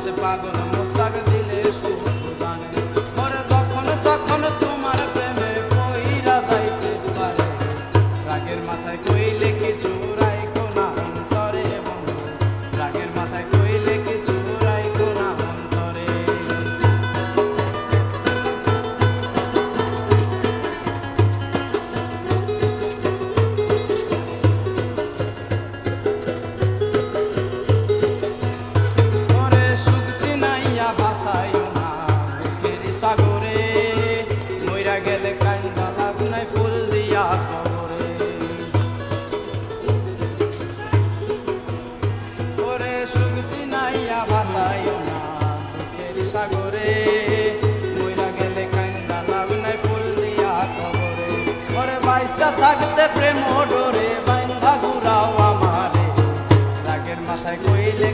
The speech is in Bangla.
সে পাগল মোস্তাক দিলে শুধু জানে ওরে যখন তখন তোমার প্রেমে কইরা যাইতে পারে রাগের মাথায় কইলে কিছু রাইখো না অন্তরে বন্ধু রাগের মাথায় কইলে কিছু রাইখো না অন্তরে সাগরে মইরা গেলে কান্দা লাগুনায় ফুল দিয়া কবরে ওরে সুখ চিনাইয়া ভাসাইও না দুঃখের সাগরে মইরা গেলে কান্দা লাগুনায় ফুল দিয়া কবরে ওরে বাইচা থাকতে প্রেম ডোরে বাইন্ধা ঘুরাও আমারে রাগের মাথায় কইলে